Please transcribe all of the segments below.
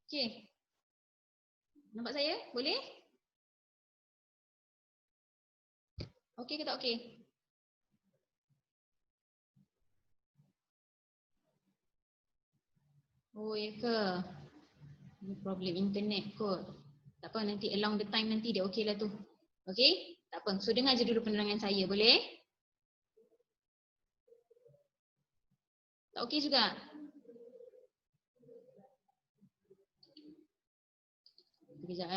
Okey. Nampak saya? Boleh? Okey ke tak okey? Oh, ya ke? Ini problem internet kot. Tak apa, nanti along the time nanti dia okey lah tu. Okey? Tak apa. So, dengar je dulu penerangan saya. Boleh? Tak okey juga? Sekejap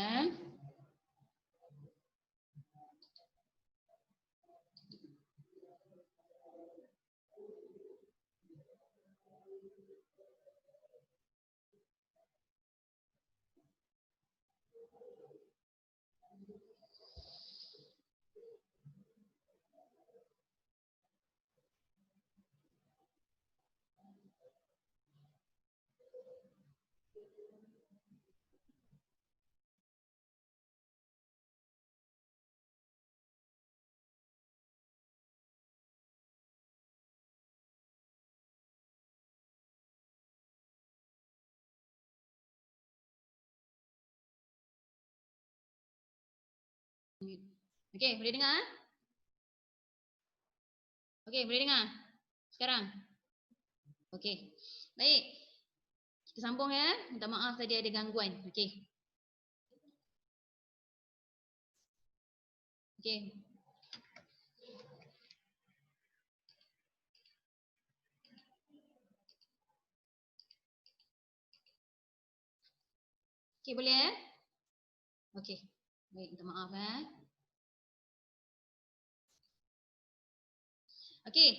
Okey, boleh dengar? Okey, boleh dengar? Sekarang? Okey. Baik. Kita sambung ya. Minta maaf tadi ada gangguan. Okey. Okey. Okey, boleh Okey. Baik, minta maaf Okey.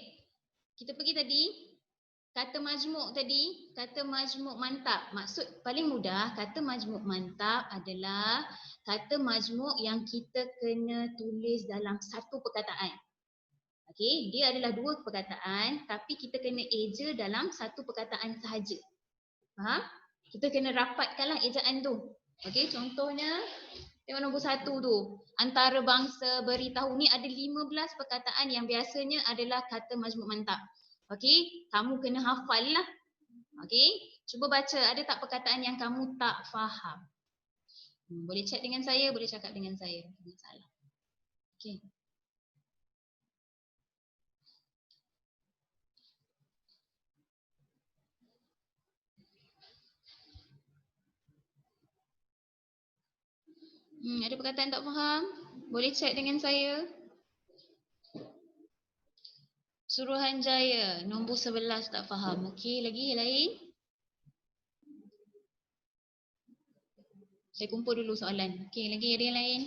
Kita pergi tadi kata majmuk tadi, kata majmuk mantap. Maksud paling mudah, kata majmuk mantap adalah kata majmuk yang kita kena tulis dalam satu perkataan. Okey, dia adalah dua perkataan tapi kita kena eja dalam satu perkataan sahaja. Faham? Kita kena rapatkanlah ejaan tu. Okey, contohnya tengok nombor 1 tu. Antarabangsa beritahu ni ada 15 perkataan yang biasanya adalah kata majmuk mantap. Okey, kamu kena hafal lah. Okey, cuba baca ada tak perkataan yang kamu tak faham. Boleh chat dengan saya, boleh cakap dengan saya. Tak masalah. Okey. Ada perkataan tak faham? Boleh chat dengan saya. Suruhanjaya, nombor 11 tak faham. Okey, lagi yang lain? Saya kumpul dulu soalan. Okey, lagi ada yang lain?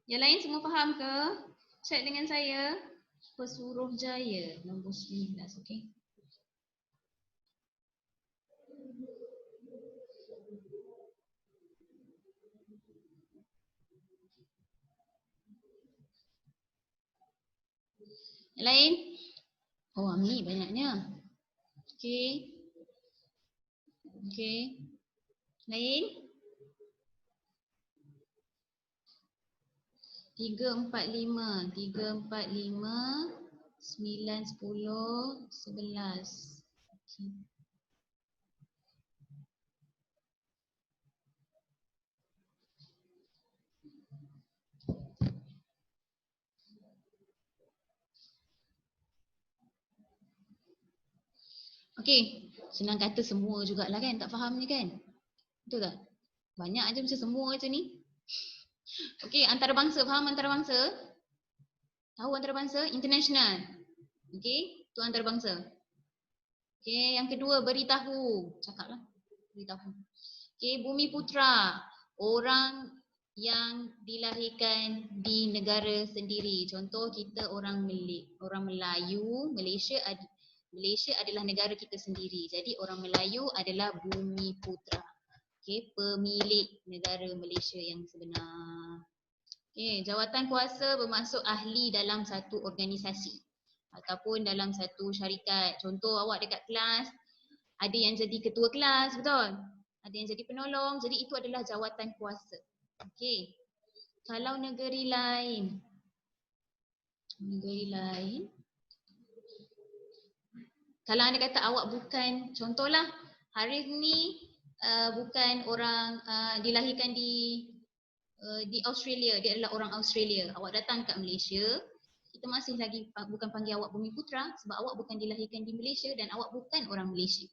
Yang lain semua faham ke? Chat dengan saya. Pesuruhjaya, nombor 19. Okey. Yang lain? Oh, Ami banyaknya. Okey. Okey. Lain? 3, 4, 5. 3, 4, 5. 9, 10, 11. Okey. Okey. Senang kata semua jugalah kan. Tak faham ni kan? Betul tak? Banyak aja macam semua je ni. Okey, antarabangsa. Faham antarabangsa? Tahu antarabangsa? International. Okey, tu antarabangsa. Okey, yang kedua beritahu. Cakaplah. Beritahu. Okey, Bumi Putra. Orang yang dilahirkan di negara sendiri. Contoh kita orang Melayu, Malaysia adalah negara kita sendiri. Jadi orang Melayu adalah Bumi Putra. Okey, pemilik negara Malaysia yang sebenar. Okey, jawatan kuasa bermaksud ahli dalam satu organisasi ataupun dalam satu syarikat. Contoh awak dekat kelas, ada yang jadi ketua kelas, betul? Ada yang jadi penolong, jadi itu adalah jawatan kuasa. Okey. Kalau negeri lain. Negeri lain. Kalau anda kata awak bukan, contohlah Harith ni bukan orang dilahirkan di Australia, dia adalah orang Australia. Awak datang kat Malaysia, kita masih lagi bukan panggil awak Bumi Putra sebab awak bukan dilahirkan di Malaysia dan awak bukan orang Malaysia.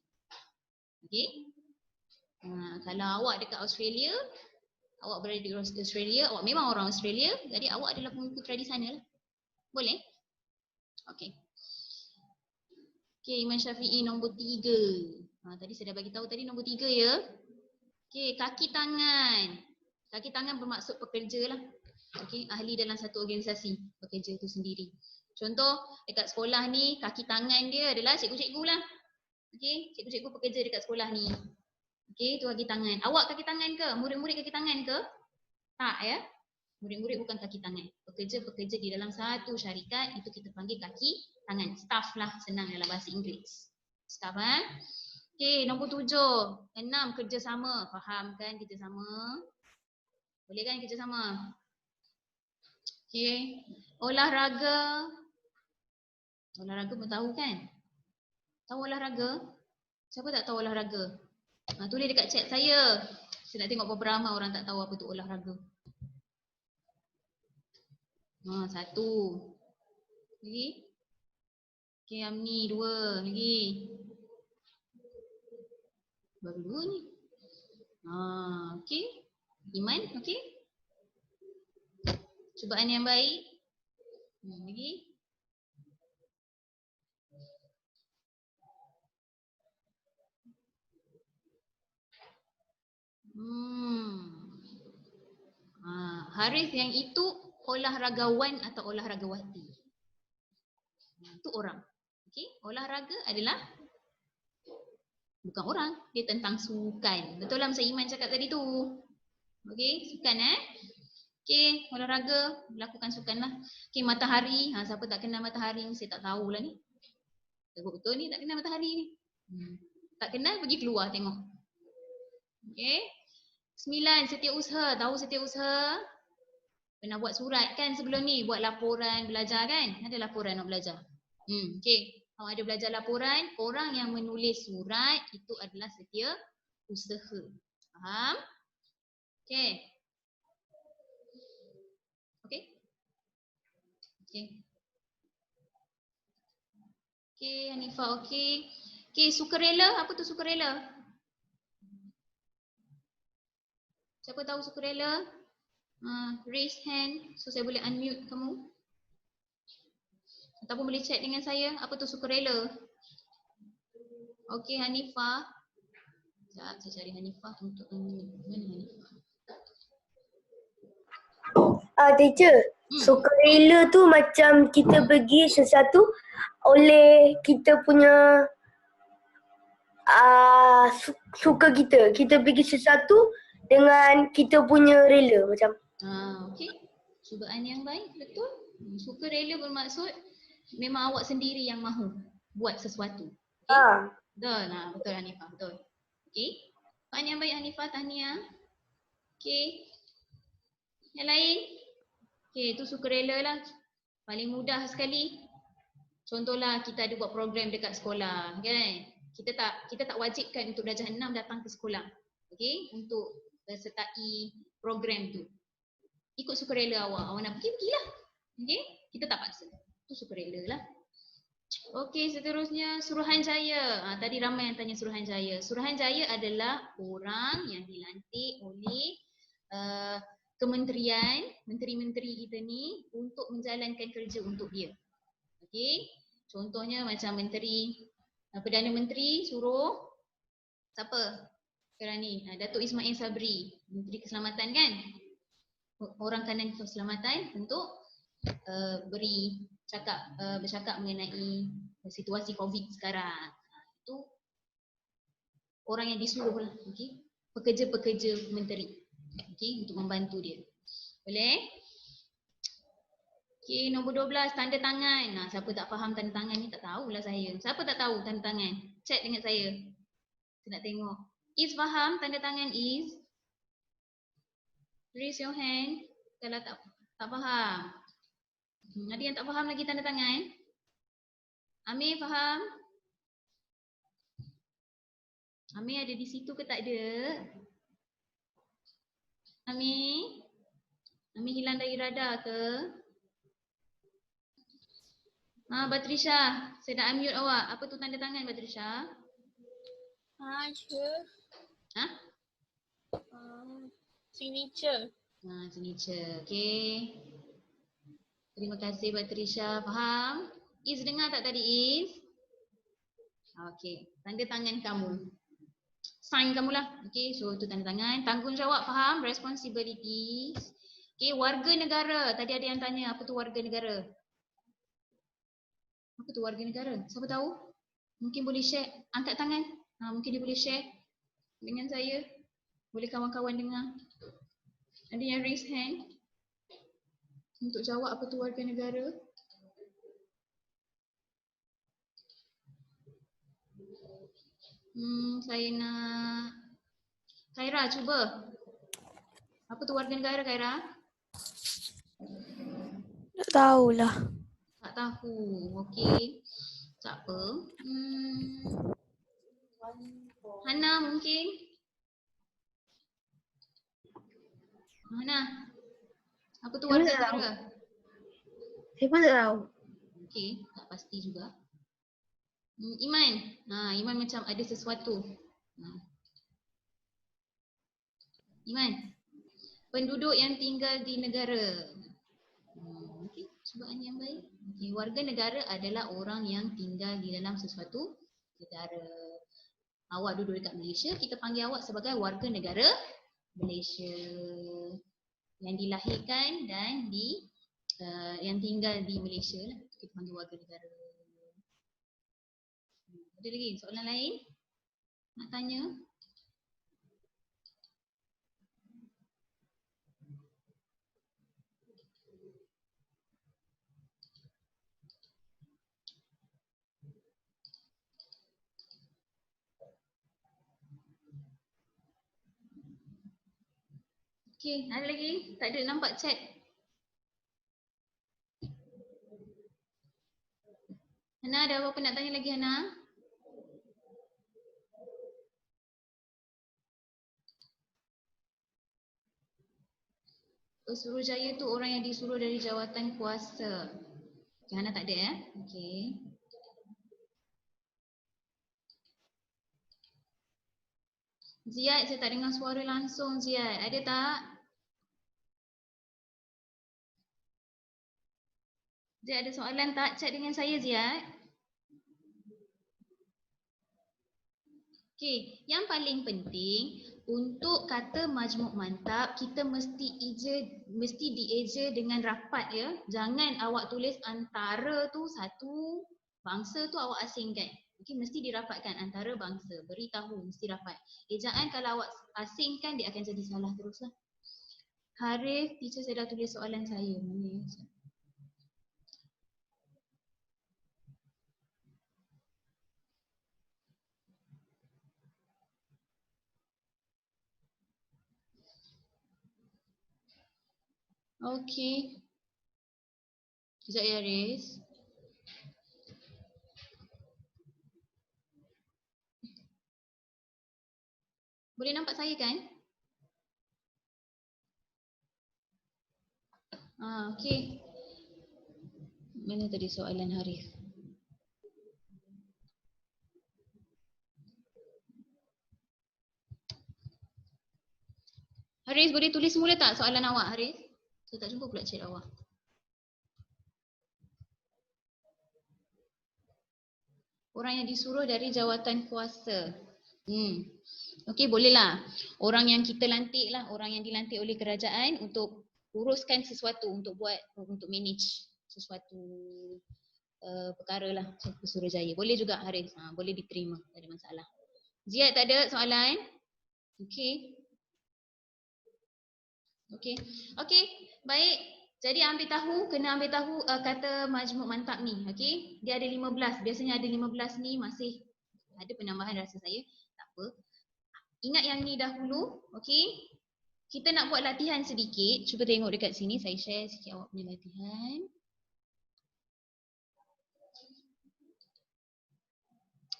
Okey? Kalau awak dekat Australia, awak berada di Australia, awak memang orang Australia, jadi awak adalah Bumi Putra di sana lah. Boleh? Okey. Okey, Imam Syafi'i nombor 3. Tadi saya dah bagi tahu tadi nombor 3 ya. Okey, kaki tangan. Kaki tangan bermaksud pekerja lah. Okey, ahli dalam satu organisasi, pekerja tu sendiri. Contoh dekat sekolah ni kaki tangan dia adalah cikgu-cikgu lah. Okey, cikgu-cikgu pekerja dekat sekolah ni. Okey, tu kaki tangan. Awak kaki tangan ke? Murid-murid kaki tangan ke? Tak ya. Murid-murid bukan kaki tangan. Pekerja-pekerja di dalam satu syarikat itu kita panggil kaki tangan. Staff lah, senang dalam bahasa Inggeris. Staff Okey, nombor 7. 6, kerjasama. Faham kan kerjasama? Boleh kan kerjasama? Okey. Olahraga. Olahraga pun tahu kan? Tahu olahraga? Siapa tak tahu olahraga? Tulis dekat chat saya. Saya nak tengok berapa ramai orang tak tahu apa tu olahraga. 1. Lagi? Okey, Amni 2. Lagi? Baru 2 ni. Okey. Iman, okey. Cubaan yang baik. Lagi? Harith yang itu olahragawan atau olahragawati. Itu orang. Okey, olahraga adalah bukan orang, dia tentang sukan. Betul lah Masa Iman cakap tadi tu. Okey, sukan Okey, olahraga, lakukan sukan lah. Okey, matahari. Siapa tak kenal matahari? Saya tak tahulah ni. Betul ni tak kenal matahari ni. Tak kenal, pergi keluar tengok. Okey. 9, setiausaha. Tahu setiausaha? Pernah buat surat kan sebelum ni? Buat laporan belajar kan? Ada laporan nak belajar. Okey. Kalau ada belajar laporan, orang yang menulis surat itu adalah setiausaha. Faham? Okey. Okey. Okey. Okey, Hanifah okey. Okey, sukarela. Apa tu sukarela? Siapa tahu sukarela? Raise hand. So saya boleh unmute kamu. Ataupun boleh chat dengan saya. Apa tu sukarela? Okey, Hanifah. Sekejap, saya cari Hanifah untuk unmute. Mana Hanifah? Teacher, sukarela tu macam kita pergi sesuatu oleh kita punya suka kita. Kita pergi sesuatu dengan kita punya rela macam. Okey. Cubaan yang baik, betul. Sukarela bermaksud memang awak sendiri yang mahu buat sesuatu. Okay? Betul. Betul Hanifah, betul. Okey. Cubaan yang baik Hanifah, tahniah. Okey. Yang lain? Okey, itu sukarela lah. Paling mudah sekali. Contohlah kita ada buat program dekat sekolah, kan? Kita tak wajibkan untuk darjah 6 datang ke sekolah. Okey, untuk sertai program tu. Ikut sukarela awak. Awak nak pergilah. Okey, kita tak paksa. Itu sukarela lah. Okey, seterusnya Suruhanjaya. Tadi ramai yang tanya Suruhanjaya. Suruhanjaya adalah orang yang dilantik oleh kementerian, menteri-menteri kita ni untuk menjalankan kerja untuk dia. Okey, contohnya macam Perdana Menteri suruh siapa sekarang ni? Datuk Ismail Sabri, Menteri Keselamatan kan? Orang kanan keselamatan untuk bercakap mengenai situasi COVID sekarang. Itu orang yang disuruh lah, okey? Pekerja-pekerja menteri. Okey, untuk membantu dia. Boleh? Okey, nombor 12, tanda tangan. Siapa tak faham tanda tangan ni tak tahulah saya. Siapa tak tahu tanda tangan? Chat dengan saya. Saya nak tengok. Is faham tanda tangan Is? Raise your hand. Kalau tak faham. Ada yang tak faham lagi tanda tangan? Amir faham? Amir ada di situ ke tak ada? Amir? Amir hilang dari radar ke? Batrisha, saya dah unmute awak. Apa tu tanda tangan Batrisha? Ha? Signature. Signature. Okay. Terima kasih Batrisha. Faham? Is dengar tak tadi Is? Okay. Tanda tangan kamu. Sign kamu lah. Okay. So tu tanda tangan. Tanggungjawab faham? Responsibilities. Okay. Warga negara. Tadi ada yang tanya apa tu warga negara? Apa tu warga negara? Siapa tahu? Mungkin boleh share. Angkat tangan. Mungkin dia boleh share dengan saya. Boleh kawan-kawan dengar. Ada yang raise hand untuk jawab apa tu warga negara? Saya nak Khaira cuba. Apa tu warga negara Khaira? Tak tahulah. Tak tahu. Okey. Tak apa. Hana mungkin? Hana. Apa tu warga negara? Saya pun tak tahu. Okey, tak pasti juga. Iman. Iman macam ada sesuatu. Iman. Penduduk yang tinggal di negara. Okey, cubaan yang baik. Okay. Warga negara adalah orang yang tinggal di dalam sesuatu negara. Awak duduk dekat Malaysia, kita panggil awak sebagai warga negara Malaysia. Yang dilahirkan dan yang tinggal di Malaysia lah. Kita panggil warga negara. Ada lagi soalan lain? Nak tanya? Okey, ada lagi? Tak ada nampak chat. Hana, ada apa-apa nak tanya lagi Hana? Suruhjaya tu orang yang disuruh dari jawatan kuasa. Okay, Hana tak ada Okey. Ziad, saya tak dengar suara langsung Ziad. Ada tak? Ziad ada soalan tak? Chat dengan saya Ziad. Okey, yang paling penting untuk kata majmuk mantap kita mesti dieja dengan rapat ya. Jangan awak tulis antara tu satu bangsa tu awak asingkan. Okey, mesti dirapatkan antara bangsa. Beritahu mesti rapat. Ejaan kalau awak asingkan dia akan jadi salah teruslah. Harif, teacher saya dah tulis soalan saya. Mana? Okey. Sekejap ya Haris. Boleh nampak saya kan? Okey. Mana tadi soalan Haris? Haris boleh tulis semula tak soalan awak Haris? Saya tak jumpa pula chat awak. Orang yang disuruh dari jawatan kuasa. Okey, bolehlah. Orang yang kita lantik lah, orang yang dilantik oleh kerajaan untuk uruskan sesuatu, untuk manage sesuatu perkara lah, Suruhjaya. Boleh juga Haris, boleh diterima, tak ada masalah. Ziad tak ada soalan? Okey. Okey, baik. Jadi kena ambil tahu kata majmuk mantap ni, okey? Dia ada 15, biasanya ada 15 ni masih ada penambahan rasa saya. Tak apa. Ingat yang ni dahulu, okey? Kita nak buat latihan sedikit. Cuba tengok dekat sini. Saya share sikit awak punya latihan.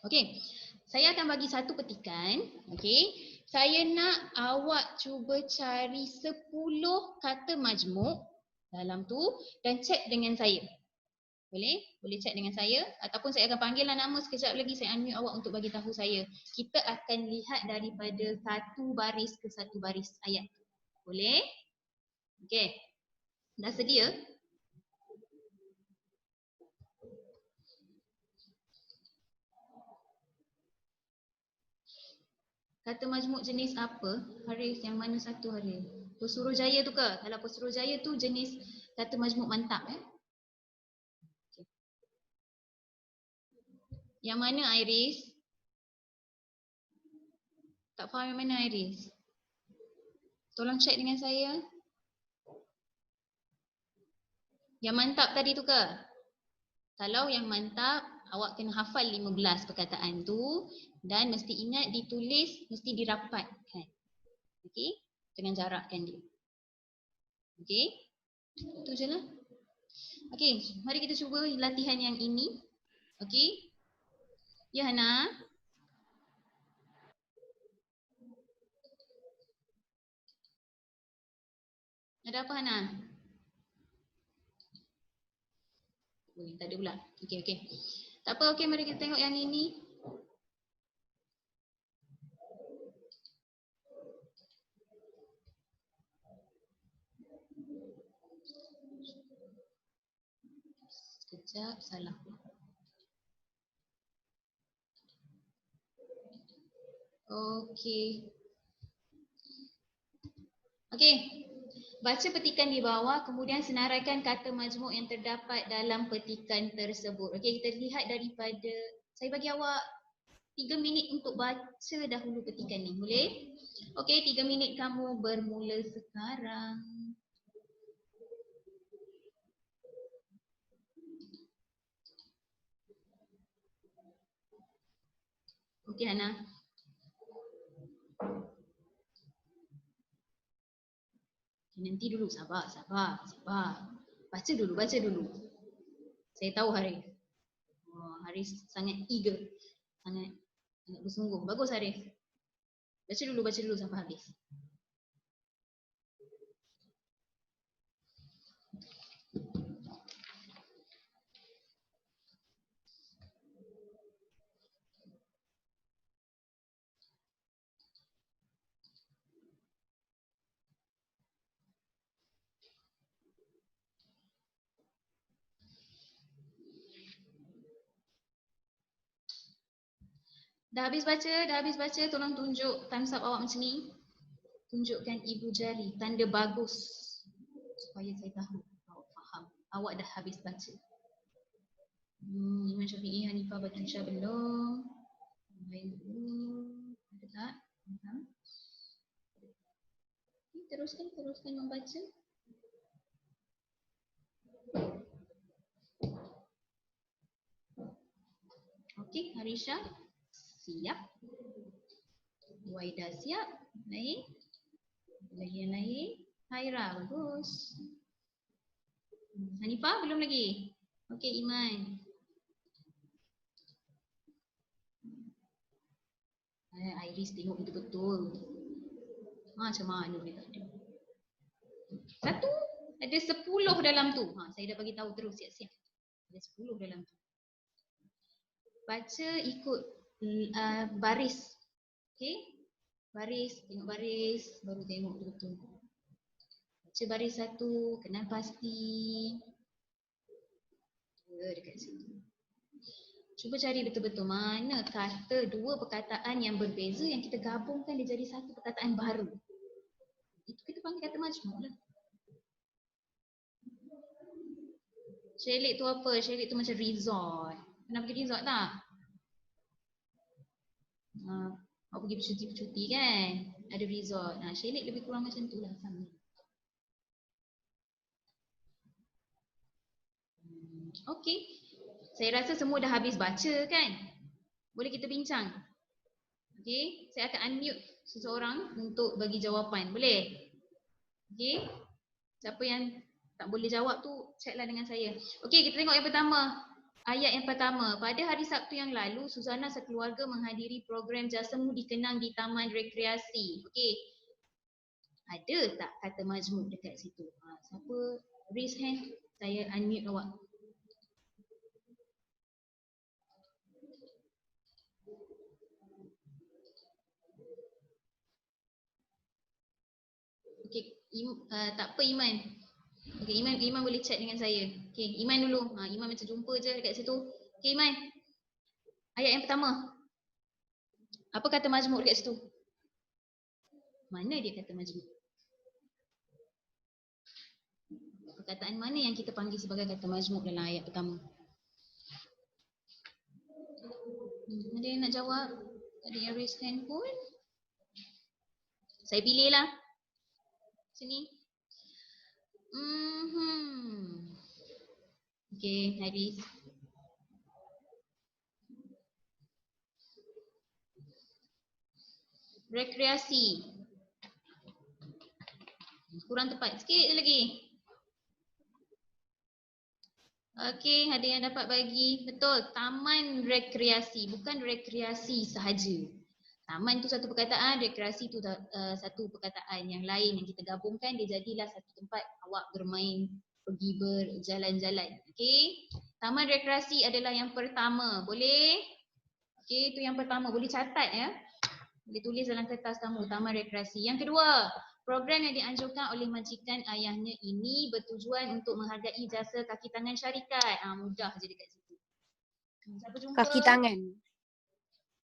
Okey. Saya akan bagi satu petikan. Okey. Saya nak awak cuba cari 10 kata majmuk dalam tu dan cek dengan saya. Boleh? Boleh cek dengan saya ataupun saya akan panggillah nama sekejap lagi saya unmute awak untuk bagi tahu saya. Kita akan lihat daripada satu baris ke satu baris ayat. Boleh? Okey. Dah sedia? Kata majmuk jenis apa? Haris, yang mana satu Haris? Pesuruhjaya tu ke? Kalau Pesuruhjaya tu jenis kata majmuk mantap Okay. Yang mana Iris? Tak faham yang mana Iris? Tolong check dengan saya. Yang mantap tadi tu ke? Kalau yang mantap, awak kena hafal 15 perkataan tu dan mesti ingat ditulis, mesti dirapatkan. Okey? Jangan jarakkan dia. Okey? Itu je lah. Okey, mari kita cuba latihan yang ini. Okey? Ya Hana? Ada apa Hana? Tak ada pula. Okey, okey. Tak apa, okey, mari kita tengok yang ini. Sekejap, salah. Okey. Okey. Baca petikan di bawah, kemudian senaraikan kata majmuk yang terdapat dalam petikan tersebut. Okey, kita lihat daripada, saya bagi awak 3 minit untuk baca dahulu petikan ni, boleh? Okey, 3 minit kamu bermula sekarang. Okey Hana. Nanti dulu, sabar. Baca dulu. Saya tahu Haris. Haris sangat eager. Sangat bersungguh. Bagus Haris. Baca dulu sampai habis. Dah habis baca, tolong tunjuk thumbs up awak macam ni. Tunjukkan ibu jari, tanda bagus. Supaya saya tahu, awak faham. Awak dah habis baca. Iman Syafi'i, Hanifah, Batrisha belum. Ada tak? Teruskan membaca. Okey, Harisha siap. Waida siap. Lain. Lagi yang lain. Haira, bagus. Hanifah belum lagi. Okey, Iman. Iris tengok betul-betul. Macam mana boleh tak ada? Satu, ada 10 dalam tu. Saya dah bagi tahu terus siap-siap. Ada 10 dalam tu. Baca ikut baris. Okey? Baris, tengok baris, baru tengok betul-betul. Baca baris satu, kenal pasti. Dekat situ. Cuba cari betul-betul mana kata dua perkataan yang berbeza yang kita gabungkan dia jadi satu perkataan baru. Itu kita panggil kata majmuk lah. Shelik tu apa? Shelik tu macam resort. Pernah pergi resort tak? Awak pergi bercuti-bercuti kan? Ada resort. Shelik lebih kurang macam tu lah sama. Okey. Saya rasa semua dah habis baca kan? Boleh kita bincang? Okey, saya akan unmute seseorang untuk bagi jawapan. Boleh? Okey. Siapa yang tak boleh jawab tu checklah dengan saya. Okey, kita tengok yang pertama. Ayat yang pertama. Pada hari Sabtu yang lalu, Suzana sekeluarga menghadiri program Jasemu dikenang di Taman Rekreasi. Okey. Ada tak kata majmuk dekat situ? Siapa raise hand? Saya unmute awak. Okey, tak apa Iman. Okey, Iman boleh chat dengan saya. Okey, Iman dulu. Iman macam jumpa je dekat situ. Okey Iman. Ayat yang pertama. Apa kata majmuk dekat situ? Mana dia kata majmuk? Perkataan mana yang kita panggil sebagai kata majmuk dalam ayat pertama? Ada yang nak jawab? Ada yang raise hand pun? Saya pilih lah. Sini. Okey, Haris. Rekreasi. Kurang tepat. Sikit lagi. Okey, ada yang dapat bagi. Betul, taman rekreasi. Bukan rekreasi sahaja. Taman tu satu perkataan, rekreasi tu satu perkataan yang lain yang kita gabungkan, dia jadilah satu tempat awak bermain, pergi berjalan-jalan. Okey. Taman rekreasi adalah yang pertama. Boleh? Okey, itu yang pertama. Boleh catat ya. Boleh tulis dalam kertas kamu, taman rekreasi. Yang kedua, program yang dianjurkan oleh majikan ayahnya ini bertujuan untuk menghargai jasa kaki tangan syarikat. Mudah je dekat situ. Siapa jumpa? Kaki tangan.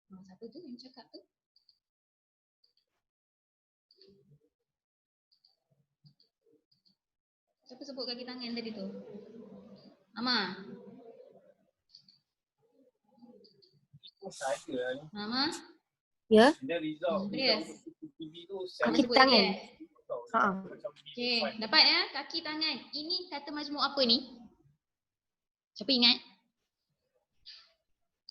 Siapa tu yang cakap tu? Siapa sebut kaki tangan tadi tu? Mama? Mama? Ya. Dia? Kaki tangan. Okey, dapat ya? Kaki tangan. Ini kata majmuk apa ni? Siapa ingat?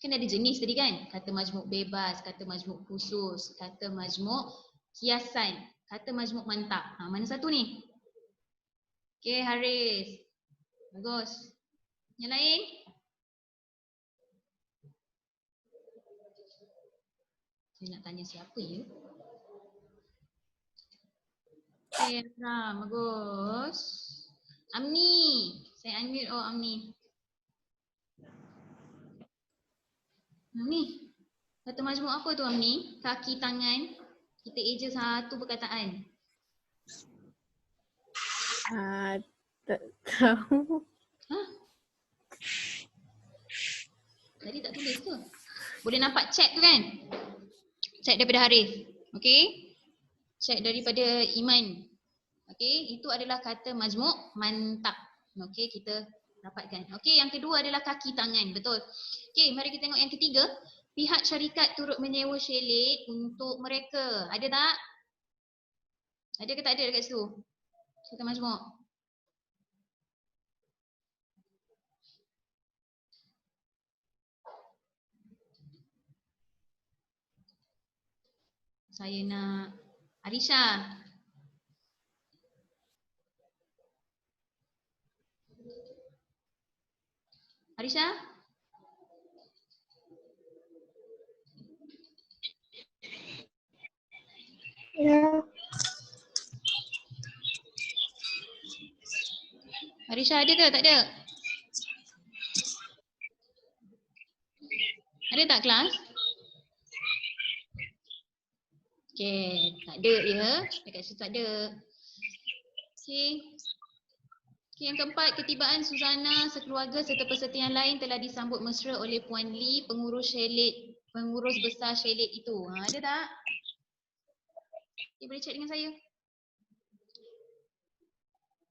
Kan ada jenis tadi kan? Kata majmuk bebas, kata majmuk khusus, kata majmuk kiasan, kata majmuk mantap. Mana satu ni? Okey, Haris. Bagus. Yang lain? Saya nak tanya siapa ya? Okey, Ram. Bagus. Amni. Saya unmute Amni. Amni. Kata majmuk apa tu Amni? Kaki tangan. Kita eja satu perkataan. Tak tahu. Tadi tak tulis ke? Boleh nampak chat tu kan? Chat daripada Harif. Okey? Chat daripada Iman. Okey, itu adalah kata majmuk mantap. Okey, kita dapatkan. Okey, yang kedua adalah kaki tangan. Betul. Okey, mari kita tengok yang ketiga. Pihak syarikat turut menyewa chalet untuk mereka. Ada tak? Ada ke tak ada dekat situ? Kata majmuk. Saya nak Arisha. Arisha? Ya. Arisha ada ke? Tak ada? Ada tak kelas? Okey, tak ada ya. Dekat situ tak ada. Okey. Okey, yang keempat, ketibaan Suzana sekeluarga serta peserta yang lain telah disambut mesra oleh Puan Lee, pengurus besar chalet itu. Ada tak? Okay, boleh chat dengan saya.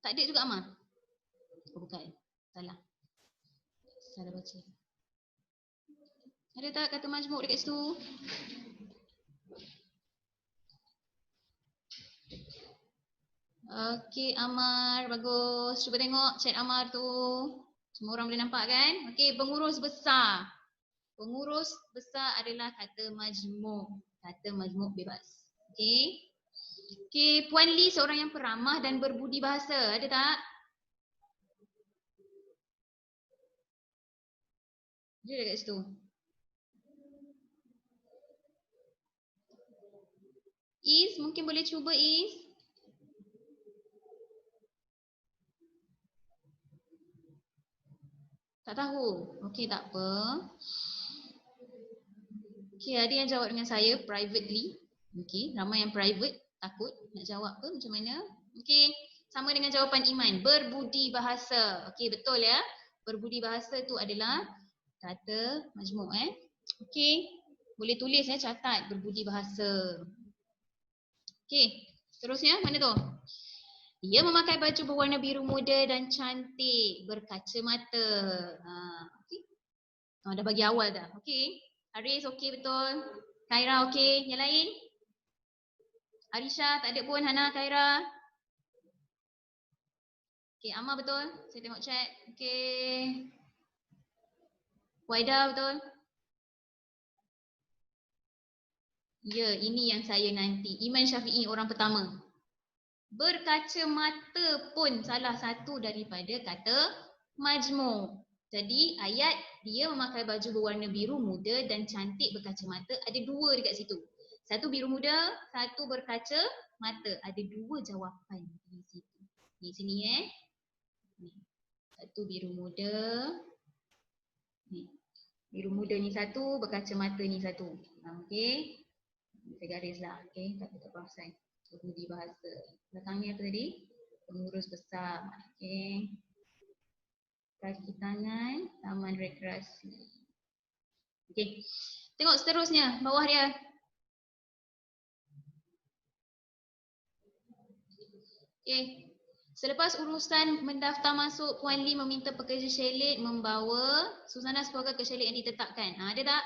Tak ada juga Amar? Oh, bukan. Salah. Salah baca. Ada tak kata majmuk dekat situ? Okey, Amar. Bagus. Cuba tengok chat Amar tu. Semua orang boleh nampak kan? Okey, pengurus besar. Pengurus besar adalah kata majmuk. Kata majmuk bebas. Okey. Okey, Puan Lee seorang yang peramah dan berbudi bahasa. Ada tak? Dia dekat situ. Is, mungkin boleh cuba Is. Tak tahu. Okey, tak apa. Okey, ada yang jawab dengan saya privately. Okey, ramai yang private, takut nak jawab ke macam mana. Okey, sama dengan jawapan Iman, berbudi bahasa. Okey, betul ya. Berbudi bahasa tu adalah kata majmuk Okey, boleh tulis catat berbudi bahasa. Okey, seterusnya mana tu? Dia memakai baju berwarna biru muda dan cantik, berkacamata. Okey. Dah bagi awal dah. Okey. Haris okey betul. Khaira okey. Yang lain? Arisha tak ada pun. Hana, Khaira. Okey, Amma betul. Saya tengok chat. Okey. Waida betul. Ya, ini yang saya nanti. Iman Syafi'i orang pertama. Berkacamata pun salah satu daripada kata majmuk. Jadi ayat dia memakai baju berwarna biru muda dan cantik berkacamata, ada dua dekat situ. Satu biru muda, satu berkacamata. Ada dua jawapan di situ. Di sini Ni. Satu biru muda. Ni. Biru muda ni satu, berkacamata ni satu. Okey. Saya garislah. Okey, tak perasan. Berbudi bahasa. Belakangnya apa tadi? Pengurus besar. Okey. Kaki tangan, taman rekreasi. Okey. Tengok seterusnya, bawah dia. Okey. Selepas urusan mendaftar masuk, Puan Lee meminta pekerja Shelit membawa susunan keluarga ke Shelit yang ditetapkan. Ada tak?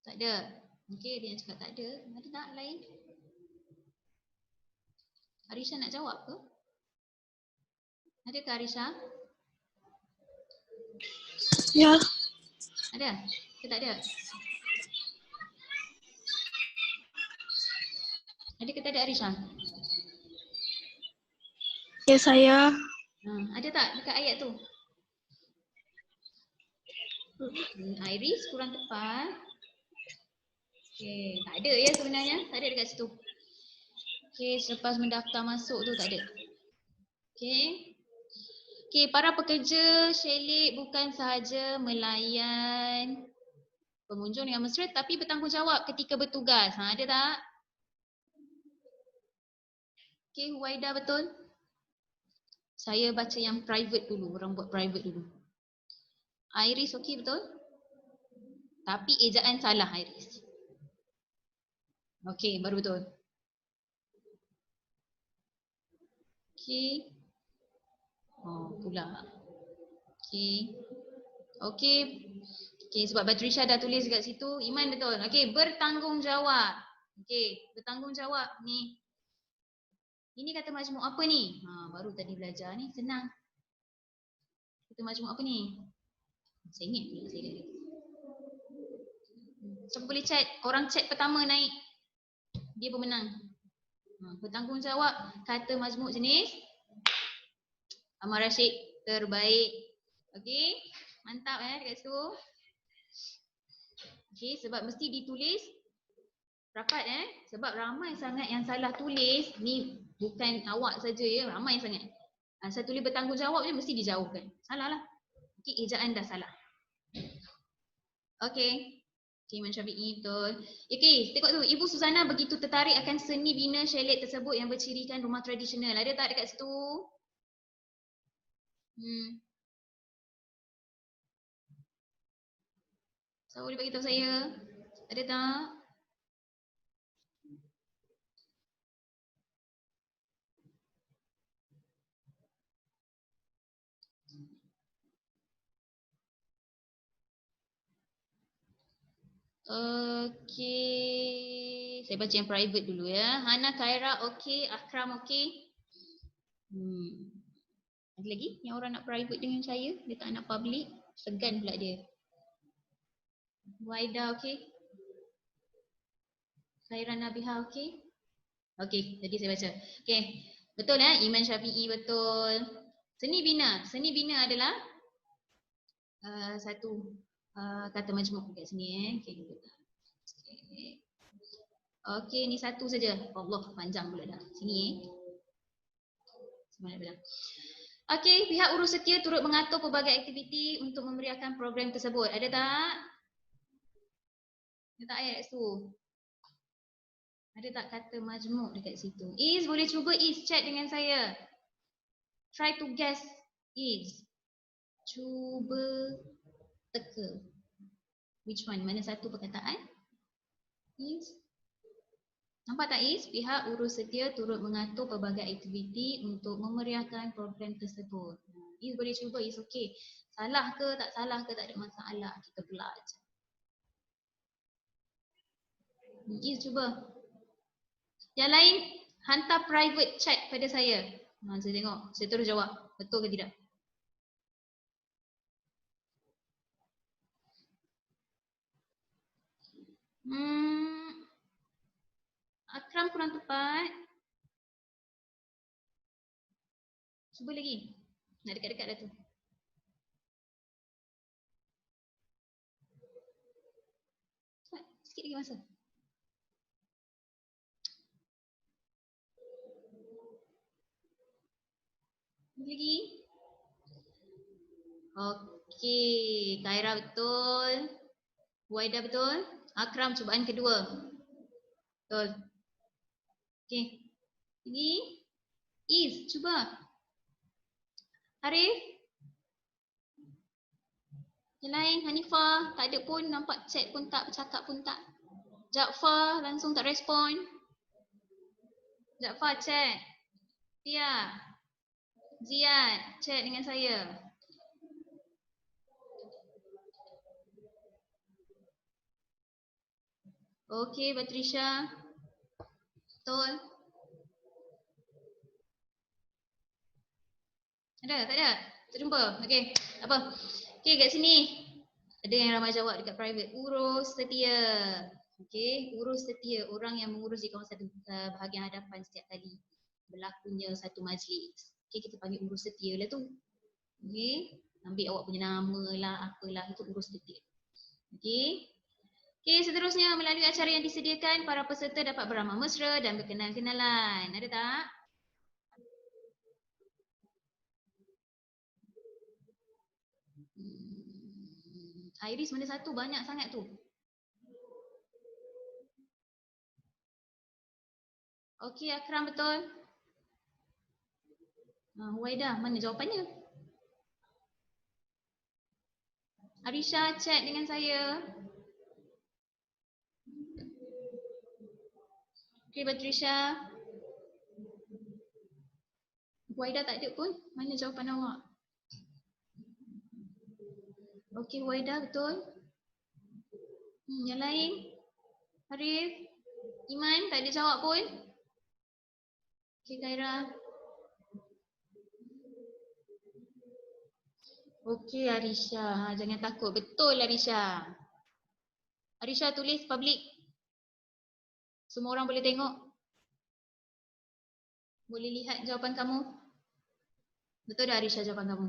Tak ada. Okey, dia yang cakap tak ada. Ada tak lain? Arisha nak jawab ke? Ada ke Arisha? Ya. Ada? Ke tak ada? Ada ke tak ada Arisha? Ya saya. Ada tak dekat ayat tu? Iris kurang tepat. Okey, tak ada ya sebenarnya. Tak ada dekat situ. Okey, selepas mendaftar masuk tu tak ada. Okey. Okey, para pekerja Shelit bukan sahaja melayan pengunjung dengan mesra tapi bertanggungjawab ketika bertugas. Ada tak? Okey, Huwaida betul? Saya baca yang private dulu, orang buat private dulu. Iris okey betul? Tapi ejaan salah Iris. Okey, baru betul. Okey. Oh, pula. Okey. Okey. Okey, sebab Batrisha dah tulis dekat situ. Iman betul. Okey, bertanggungjawab. Okey, bertanggungjawab ni. Ini kata majmuk apa ni? Baru tadi belajar ni, senang. Kata majmuk apa ni? Saya ingat pula saya dah. Siapa boleh chat? Korang chat pertama naik. Dia pemenang. Bertanggungjawab kata majmuk jenis Ahmad Rashid terbaik. Okey, mantap dekat situ. Okey, sebab mesti ditulis rapat sebab ramai sangat yang salah tulis. Ni bukan awak saja ya, ramai sangat. Saya tulis bertanggungjawab je mesti dijauhkan. Salah lah. Okey, ejaan dah salah. Okey. Iman Syafi'i betul. Okey, tengok tu. Ibu Suzana begitu tertarik akan seni bina Shelit tersebut yang bercirikan rumah tradisional. Ada tak dekat situ? So, boleh bagi tahu saya? Ada tak? Okey. Saya baca yang private dulu ya. Hana, Khaira okey, Akram okey. Ada lagi yang orang nak private dengan saya? Dia tak nak public. Segan pula dia. Waida okey? Khairan Nabiha okey? Okey, tadi saya baca. Okey. Betul Iman Syafi'i betul. Seni bina adalah satu kata majmuk kat sini Okey. Okey. Okey, ni satu saja. Allah, panjang pula dah. Sini Mana bilang. Okey, pihak urus setia turut mengatur pelbagai aktiviti untuk memeriahkan program tersebut. Ada tak? Ada tak ayat tu? Ada tak kata majmuk dekat situ? Is, boleh cuba Is chat dengan saya. Try to guess Is. Cuba teka. Which one? Mana satu perkataan? Is. Nampak tak Is? Pihak urus setia turut mengatur pelbagai aktiviti untuk memeriahkan program tersebut. Is boleh cuba Is, okey. Salah ke tak salah ke tak ada masalah. Kita belajar. Is cuba. Yang lain, hantar private chat pada saya. Saya tengok, saya terus jawab. Betul ke tidak? Akram kurang tepat. Cuba lagi. Nak dekat-dekat dah tu. Cepat, sikit lagi masa. Lagi. Okey, Khaira betul. Waida betul. Akram cubaan kedua. Betul. Okey. Lagi. Is, cuba. Arif. Yang lain, Hanifah. Tak ada pun, nampak chat pun tak, bercakap pun tak. Jaafar langsung tak respon. Jaafar chat. Tia. Ziad, chat dengan saya. Okey, Batrisha. Betul. Ada? Tak ada? Tak jumpa? Okey, tak apa. Okey, kat sini. Ada yang ramai jawab dekat private. Urus setia. Okey, urus setia. Orang yang mengurus di kawasan bahagian hadapan setiap kali berlakunya satu majlis. Okey, kita panggil urus setia lah tu. Okey, ambil awak punya nama lah, apalah, itu urus setia. Okey. Okey, seterusnya melalui acara yang disediakan, para peserta dapat beramah mesra dan berkenal-kenalan. Ada tak? Iris mana satu? Banyak sangat tu. Okey, Akram betul. Huwaida, mana jawapannya? Arisha, chat dengan saya. Okey, Batrisha. Huwaida tak ada pun. Mana jawapan awak? Okey, Huwaida betul. Yang lain? Arif? Iman tak ada jawab pun. Okey, Khaira. Okey, Arisha. Jangan takut. Betul, Arisha. Arisha tulis public. Semua orang boleh tengok. Boleh lihat jawapan kamu. Betul dah Arisha jawapan kamu?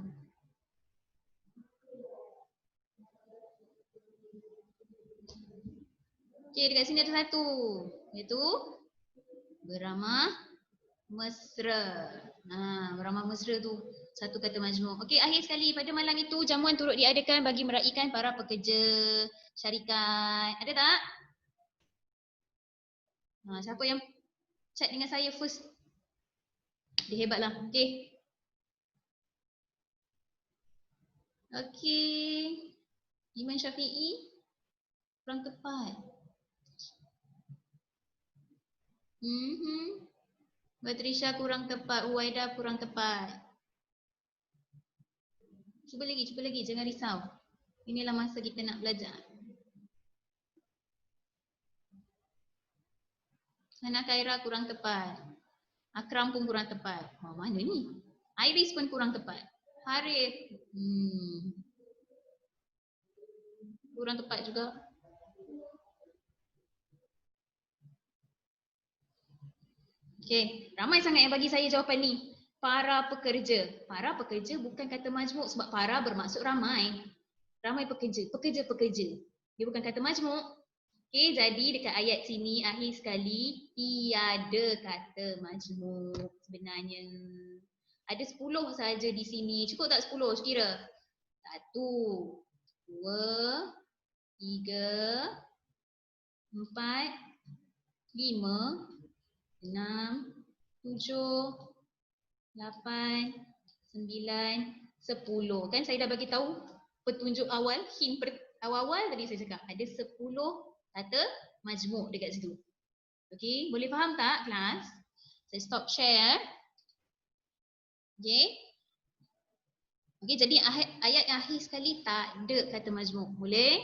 Okey, dekat sini ada satu. Iaitu beramah mesra. Beramah mesra tu satu kata majmuk. Okey, akhir sekali pada malam itu jamuan turut diadakan bagi meraihkan para pekerja syarikat. Ada tak? Siapa yang chat dengan saya first? Dia hebatlah. Okey. Okey. Iman Syafi'i kurang tepat. Batrisha kurang tepat, Huwaida kurang tepat. Cuba lagi, jangan risau. Inilah masa kita nak belajar. Hana Khaira kurang tepat. Akram pun kurang tepat. Mana ni? Iris pun kurang tepat. Harif. Kurang tepat juga. Okay, ramai sangat yang bagi saya jawapan ni. Para pekerja. Para pekerja bukan kata majmuk sebab para bermaksud ramai. Ramai pekerja, pekerja-pekerja. Dia bukan kata majmuk. Okay, jadi dekat ayat sini akhir sekali tiada kata majmuk sebenarnya. Ada 10 saja di sini. Cukup tak 10? Kira. 1, 2, 3, 4, 5, 6, 7, 8, 9, 10. Kan saya dah bagi tahu petunjuk awal, hint awal-awal tadi saya cakap ada 10 kata majmuk dekat situ. Okey, boleh faham tak kelas? Saya stop share. Okey. Okey, jadi ayat yang akhir sekali tak ada kata majmuk. Boleh?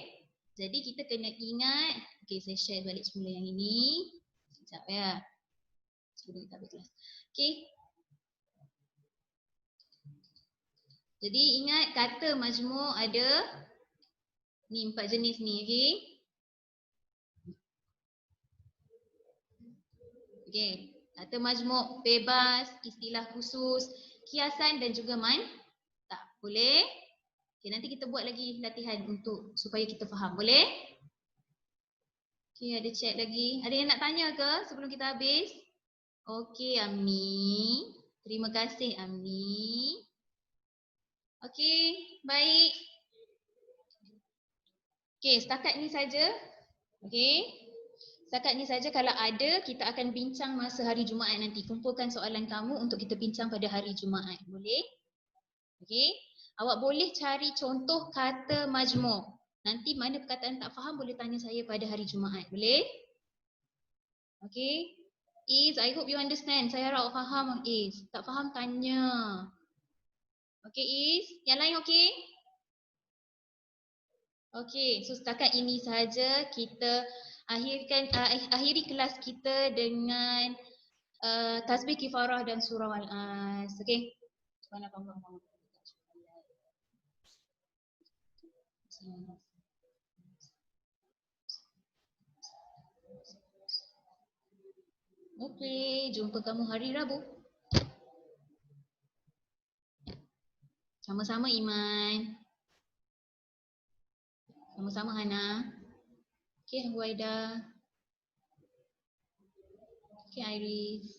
Jadi kita kena ingat. Okey, saya share balik semula yang ini. Sekejap ya. Sebelum kita habis kelas. Okey. Jadi ingat kata majmuk ada ni 4 jenis ni, okey? Okey, kata majmuk bebas, istilah khusus, kiasan dan juga tak. Boleh? Okey, nanti kita buat lagi latihan untuk supaya kita faham. Boleh? Okey, ada chat lagi. Ada yang nak tanya ke sebelum kita habis? Okey, Amni. Terima kasih, Amni. Okey, baik. Okey, setakat ni saja. Okey. Setakat ni saja, kalau ada kita akan bincang masa hari Jumaat nanti. Kumpulkan soalan kamu untuk kita bincang pada hari Jumaat. Boleh? Okey. Awak boleh cari contoh kata majmuk. Nanti mana perkataan tak faham boleh tanya saya pada hari Jumaat. Boleh? Okey. Is, I hope you understand. Saya harap awak faham, Is. Tak faham tanya. Okey, Is. Yang lain okey? Okey, so setakat ini saja kita akhiri kelas kita dengan tasbih kifarah dan surah Al-As. Okey. Subhanallah. Okey, jumpa kamu hari Rabu. Sama-sama Iman. Sama-sama Hana. Okey, Huwaida. Okey, Iris.